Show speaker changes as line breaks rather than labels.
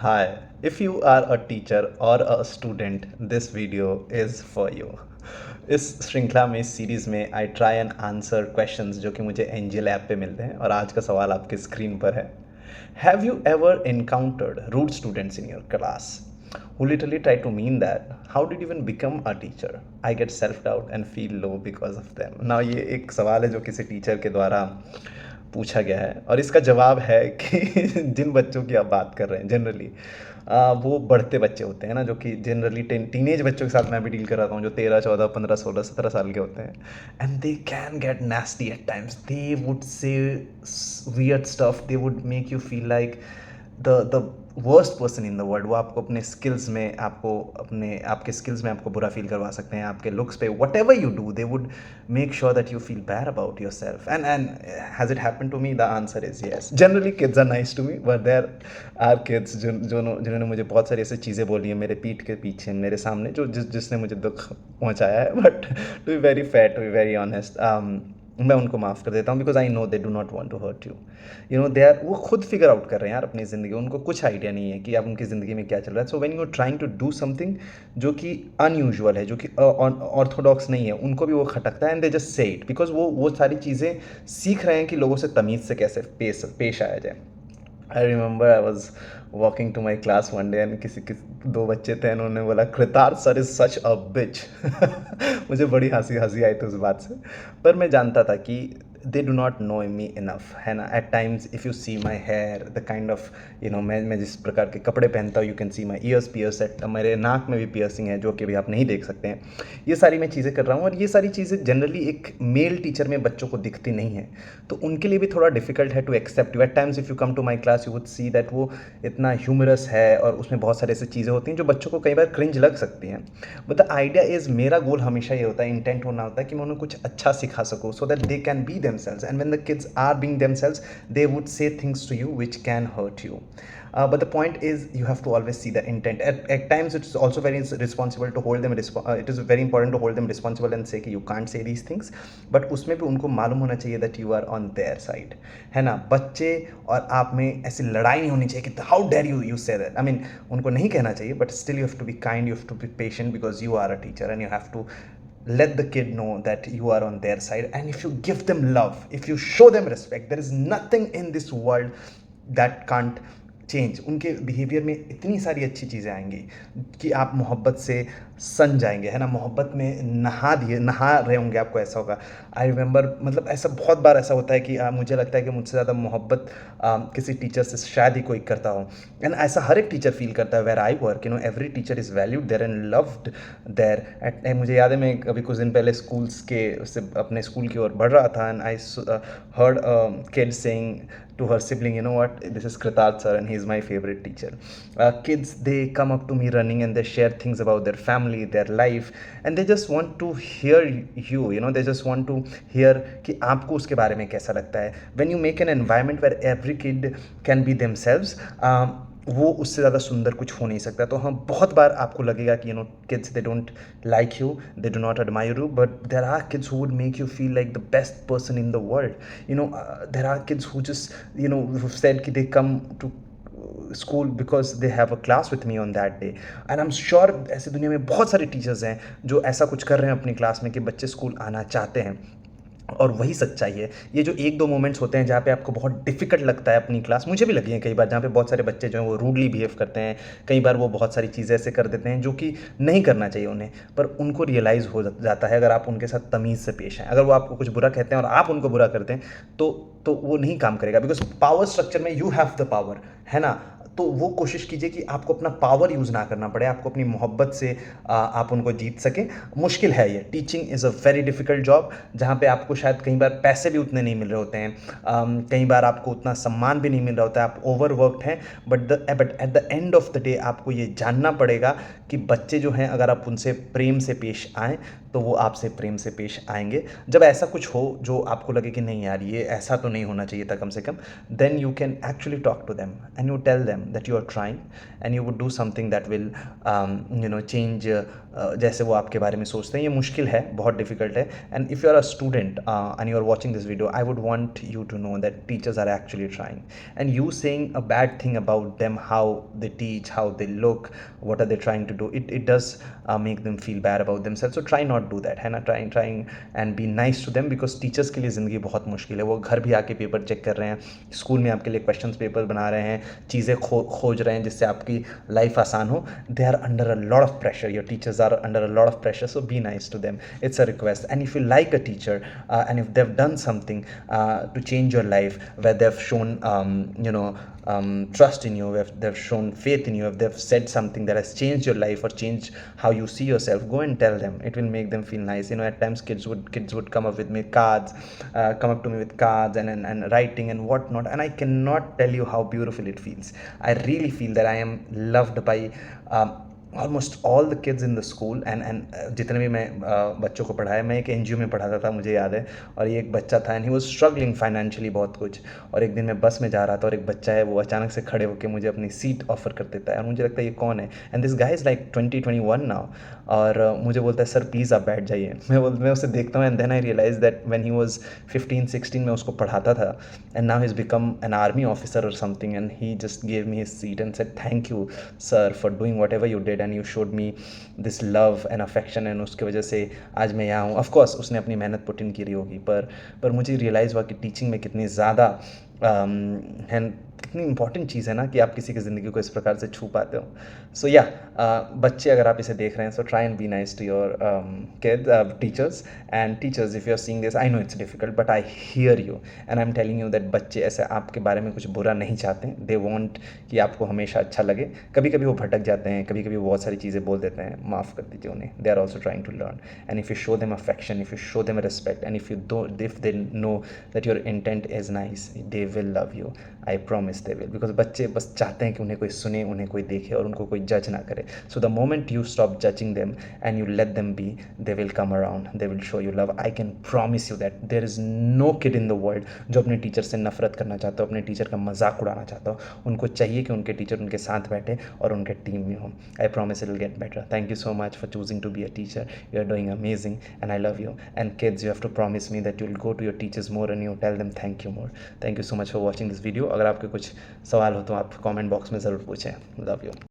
Hi, if you are a teacher or a student, this video is for you. इस श्रृंखला में इस series में I try and answer questions जो कि मुझे एंजल ऐप पे मिलते हैं और आज का सवाल आपकी स्क्रीन पर है. Have you ever encountered rude students in your class who literally try to mean that? How did you even become a teacher? I get self-doubt and feel low because of them. Now ये एक सवाल है जो किसी teacher के द्वारा पूछा गया है और इसका जवाब है कि जिन बच्चों की आप बात कर रहे हैं जनरली वो बढ़ते बच्चे होते हैं ना, जो कि जनरली टीनेज बच्चों के साथ मैं भी डील कर रहा हूँ, जो 13 14 15 16 17 साल के होते हैं. And they can get nasty at times. They would say weird stuff. They would make you feel like the worst person in the world. वो आपको अपने स्किल्स में आपके स्किल्स में आपको बुरा फील करवा सकते हैं, आपके लुक्स पे. Whatever you do they would make sure that you feel bad about yourself. And has it happen to me? The answer is yes. Generally kids are nice to me, but there are kids जिन्होंने मुझे बहुत सारी ऐसी चीज़ें बोली हैं मेरे पीठ के पीछे, मेरे सामने, जिसने मुझे दुख पहुँचाया है. But to be very fair, to be very honest, मैं उनको माफ़ कर देता हूँ because I know they do not want to hurt you. You know they are, वो खुद फिगर आउट कर रहे हैं यार अपनी ज़िंदगी. उनको कुछ आइडिया नहीं है कि अब उनकी ज़िंदगी में क्या चल रहा है. So when you trying to do something जो कि अनयूजुअल है, जो कि ऑर्थोडॉक्स नहीं है, उनको भी वो खटकता है. And they just say it because वो सारी चीज़ें सीख रहे हैं कि लोगों से तमीज़ से कैसे पेश आया जाए. I remember I was walking to my class one day and किसी दो बच्चे थे, उन्होंने बोला कृतार्थ सर इज़ सच अ बिच. मुझे बड़ी हंसी आई थी उस बात से, पर मैं जानता था कि they do not know me enough, है ना. At times if you see my hair, the kind of मैं जिस प्रकार के कपड़े पहनता हूँ, you can see my ears pierce. मेरे नाक में भी पियर्सिंग है जो कि भी आप नहीं देख सकते हैं. ये सारी मैं चीज़ें कर रहा हूँ और ये सारी चीज़ें जनरली एक मेल टीचर में बच्चों को दिखती नहीं है, तो उनके लिए भी थोड़ा डिफिकल्ट है to accept. At times if you come to my class you would see that वो इतना ह्यूमरस है और उसमें बहुत सारी ऐसी चीज़ें होती हैं जो बच्चों को कई बार क्रिंज लग सकती हैं. बट द आइडिया इज़, मेरा गोल हमेशा ये होता है, इंटेंट होना होता है कि मैं उन्हें कुछ अच्छा सिखा सकूँ so that they can be themselves. And when the kids are being themselves, they would say things to you which can hurt you. But the point is, you have to always see the intent. At times, it's also very responsible to hold them. It is very important to hold them responsible and say कि you can't say these things. But उसमें भी उनको मालूम होना चाहिए that you are on their side, है ना. बच्चे और आप में ऐसी लड़ाई नहीं होनी चाहिए कि how dare you say that. I mean, उनको नहीं कहना चाहिए, but still you have to be kind, you have to be patient because you are a teacher and you have to let the kid know that you are on their side. And if you give them love, if you show them respect, there is nothing in this world that can't change. उनके behaviour में इतनी सारी अच्छी चीज़ें आएंगी कि आप मोहब्बत से सन जाएंगे, है ना. मोहब्बत में नहा रहे होंगे, आपको ऐसा होगा. आई रिमेंबर, मतलब ऐसा बहुत बार ऐसा होता है कि मुझे लगता है कि मुझसे ज़्यादा मोहब्बत किसी टीचर से शायद ही कोई करता हो. एंड ऐसा हर एक टीचर फील करता है. Where I work, every teacher is valued there and loved there. मुझे याद है, मैं अभी कुछ दिन पहले स्कूल्स के उससे अपने स्कूल की ओर बढ़ रहा था and I heard kid saying to her sibling, you know what, this is Kritarth sir and he's my favorite teacher. Kids, they come up to me running and they share things about their family, their life, and they just want to hear you, they just want to hear कि आपको उसके बारे में कैसा लगता है. When you make an environment where every kid can be themselves, वो उससे ज़्यादा सुंदर कुछ हो नहीं सकता. तो हाँ, बहुत बार आपको लगेगा कि kids they don't like you, they do not admire you, but there are kids who would make you feel like the best person in the world. There are kids who just who said कि they come to school because they have a class with me on that day. and I'm sure ऐसे दुनिया में बहुत सारे teachers हैं जो ऐसा कुछ कर रहे हैं अपनी क्लास में कि बच्चे स्कूल आना चाहते हैं. और वही सच्चाई है. ये जो एक दो मोमेंट्स होते हैं जहाँ पे आपको बहुत डिफिकल्ट लगता है अपनी क्लास, मुझे भी लगी है कई बार, जहाँ पे बहुत सारे बच्चे जो हैं वो रूडली बिहेव करते हैं. कई बार वो बहुत सारी चीज़ें ऐसे कर देते हैं जो कि नहीं करना चाहिए उन्हें, पर उनको रियलाइज़ हो जाता है अगर आप उनके साथ तमीज़ से पेश आएँ. अगर वो आपको कुछ बुरा कहते हैं और आप उनको बुरा करते हैं तो वो नहीं काम करेगा. बिकॉज पावर स्ट्रक्चर में यू हैव द पावर, है ना. तो वो कोशिश कीजिए कि आपको अपना पावर यूज़ ना करना पड़े, आपको अपनी मोहब्बत से आप उनको जीत सकें. मुश्किल है ये. Teaching is a very difficult job जहाँ पे आपको शायद कई बार पैसे भी उतने नहीं मिल रहे होते हैं, कई बार आपको उतना सम्मान भी नहीं मिल रहा होता है, आप ओवरवर्कड हैं. But at the end of the day आपको ये जानना पड़ेगा कि बच्चे जो हैं, अगर आप उनसे प्रेम से पेश आएँ तो वो आपसे प्रेम से पेश आएंगे. जब ऐसा कुछ हो जो आपको लगे कि नहीं यार, ये ऐसा तो नहीं होना चाहिए था कम से कम, then you can actually talk to them and you tell them that you are trying and you would do something that will change जैसे वो आपके बारे में सोचते हैं. ये मुश्किल है, बहुत डिफिकल्ट है. And if you are a student and you are watching this video, I would want you to know that teachers are actually trying. And you saying a bad thing about them, how they teach, how they look, what are they trying to do, it does make them feel bad about themselves. So try not do that, है ना. trying and be nice to them, because teachers के लिए ज़िंदगी बहुत मुश्किल है. वो घर भी आके पेपर चेक कर रहे हैं, स्कूल में आपके लिए क्वेश्चंस पेपर बना रहे हैं, चीज़ें खोज रहे हैं जिससे आपकी लाइफ आसान हो. They are under a lot of pressure. Your teachers are under a lot of pressure, so be nice to them. It's a request. And if you like a teacher and if they've done something to change your life, where they've shown trust in you, if they've shown faith in you, if they've said something that has changed your life or changed how you see yourself, go and tell them. It will make them feel nice. At times kids would come up with me cards, come up to me with cards and writing and whatnot, and I cannot tell you how beautiful it feels. I really feel that I am loved by almost all the kids in the school. And जितने भी मैं बच्चों को पढ़ाया, मैं एक NGO में पढ़ाता था, मुझे याद है. और ये एक बच्चा था and he was struggling financially बहुत कुछ. और एक दिन मैं बस में जा रहा था और एक बच्चा है, वो अचानक से खड़े होकर मुझे अपनी सीट ऑफर कर देता है. और मुझे लगता है ये कौन है. And this guy is like 20-21 now. और मुझे बोलता है सर प्लीज़ आप बैठ जाइए. मैं उसे देखता हूँ and then I realize that when he was 15-16 मैं उसको पढ़ाता था. And now he is become an army officer और something. And he just gave me his seat and said thank you sir for doing whatever you did and you showed me this love and affection. And उसकी वजह से आज मैं यहाँ हूँ. Of course उसने अपनी मेहनत पुट इन की रही होगी, पर मुझे रियलाइज़ हुआ कि टीचिंग में कितनी ज़्यादा कितनी इंपॉर्टेंट चीज़ है ना, कि आप किसी की ज़िंदगी को इस प्रकार से छू पाते हो. सो या बच्चे अगर आप इसे देख रहे हैं, so try and be nice to your kid teachers. And teachers, if you are seeing this, I know it's difficult but I hear you and I am telling you that बच्चे ऐसे आपके बारे में कुछ बुरा नहीं चाहते. दे वॉन्ट कि आपको हमेशा अच्छा लगे. कभी कभी वो भटक जाते हैं, कभी कभी वो बहुत सारी चीज़ें बोल देते हैं, माफ़ कर दीजिए उन्हें. They are also trying to learn. And if you show them affection, if you show them respect, and if they know that your intent is nice, they will love you. I promise they will. Because बच्चे बस चाहते हैं कि उन्हें कोई सुने, उन्हें कोई देखे और उनको कोई जज ना करे. So the moment you stop judging them and you let them be, they will come around, they will show you love. I can promise you that there is no kid in the world जो अपने teacher से नफरत करना चाहता हो, अपने teacher का मजाक उड़ाना चाहता हो. उनको चाहिए कि उनके टीचर उनके साथ बैठे और उनके टीम में हो. I promise it will get better. Thank you so much for choosing to be a teacher. You are doing amazing and I love you. And kids, you have to promise me that you will go to your teachers more and you tell them thank you more. Thank you so much for watching this video. अगर आपके कुछ सवाल हो तो आप comment box में ज़रूर पूछें. Love you.